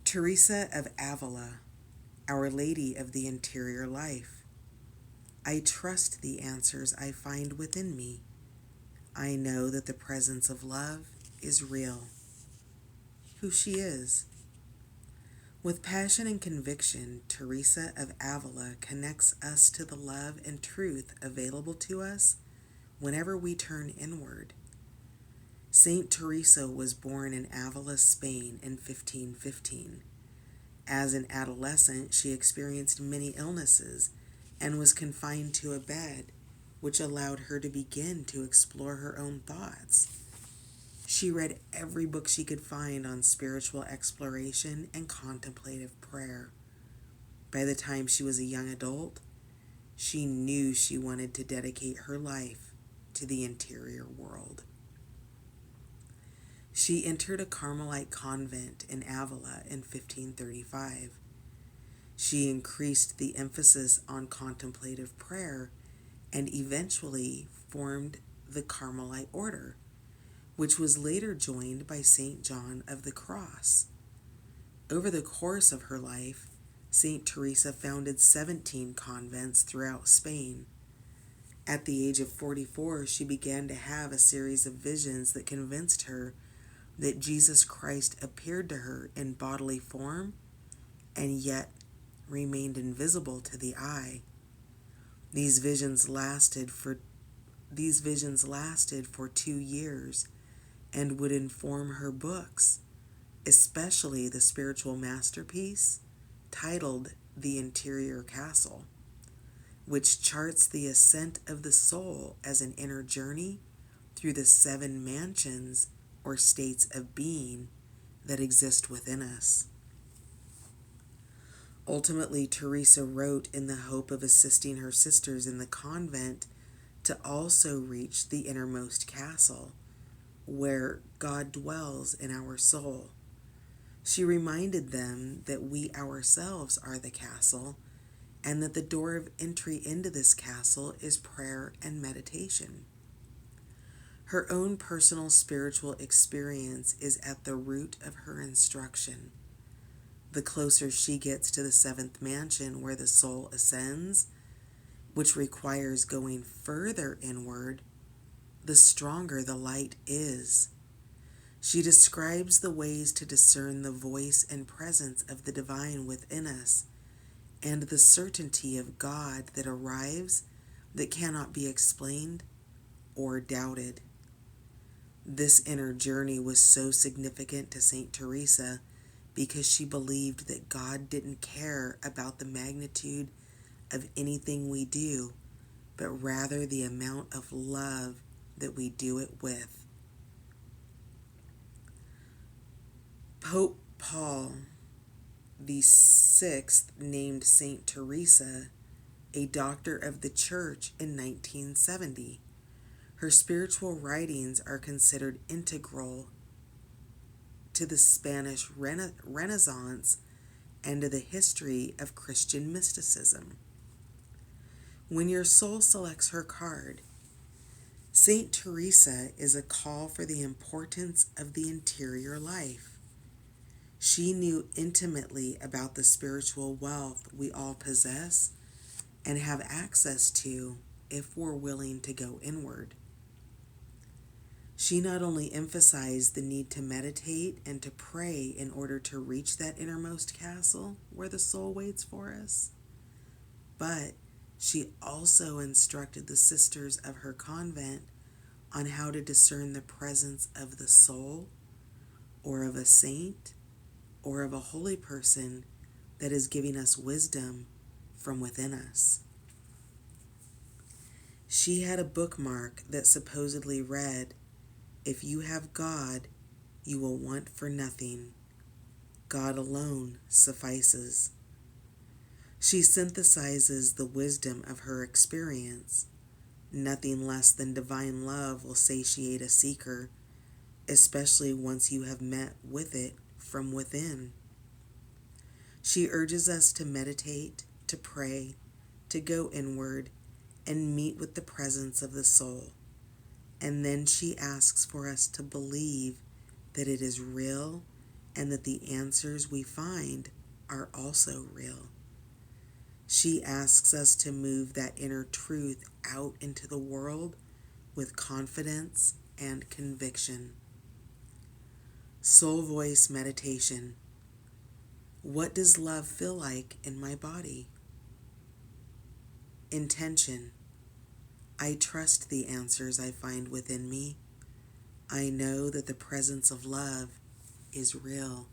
Teresa of Avila, Our Lady of the Interior Life. I trust the answers I find within me. I know that the presence of love is real. Who she is. With passion and conviction, Teresa of Avila connects us to the love and truth available to us whenever we turn inward. Saint Teresa was born in Avila, Spain in 1515. As an adolescent, she experienced many illnesses and was confined to a bed, which allowed her to begin to explore her own thoughts. She read every book she could find on spiritual exploration and contemplative prayer. By the time she was a young adult, she knew she wanted to dedicate her life to the interior world. She entered a Carmelite convent in Avila in 1535. She increased the emphasis on contemplative prayer and eventually formed the Carmelite order, which was later joined by St. John of the Cross. Over the course of her life, St. Teresa founded 17 convents throughout Spain. At the age of 44, she began to have a series of visions that convinced her that Jesus Christ appeared to her in bodily form and yet remained invisible to the eye. These visions lasted for 2 years and would inform her books, especially the spiritual masterpiece titled The Interior Castle, which charts the ascent of the soul as an inner journey through the 7 mansions or states of being that exist within us. Ultimately, Teresa wrote in the hope of assisting her sisters in the convent to also reach the innermost castle, where God dwells in our soul. She reminded them that we ourselves are the castle, and that the door of entry into this castle is prayer and meditation. Her own personal spiritual experience is at the root of her instruction. The closer she gets to the 7th mansion where the soul ascends, which requires going further inward, the stronger the light is. She describes the ways to discern the voice and presence of the divine within us, and the certainty of God that arrives that cannot be explained or doubted. This inner journey was so significant to St. Teresa because she believed that God didn't care about the magnitude of anything we do, but rather the amount of love that we do it with. Pope Paul VI named St. Teresa a doctor of the Church in 1970. Her spiritual writings are considered integral to the Spanish Renaissance and to the history of Christian mysticism. When your soul selects her card, St. Teresa is a call for the importance of the interior life. She knew intimately about the spiritual wealth we all possess and have access to if we're willing to go inward. She not only emphasized the need to meditate and to pray in order to reach that innermost castle where the soul waits for us, but she also instructed the sisters of her convent on how to discern the presence of the soul, or of a saint, or of a holy person that is giving us wisdom from within us. She had a bookmark that supposedly read, "If you have God, you will want for nothing. God alone suffices." She synthesizes the wisdom of her experience. Nothing less than divine love will satiate a seeker, especially once you have met with it from within. She urges us to meditate, to pray, to go inward, and meet with the presence of the soul. And then she asks for us to believe that it is real and that the answers we find are also real. She asks us to move that inner truth out into the world with confidence and conviction. Soul Voice Meditation. What does love feel like in my body? Intention. I trust the answers I find within me. I know that the presence of love is real.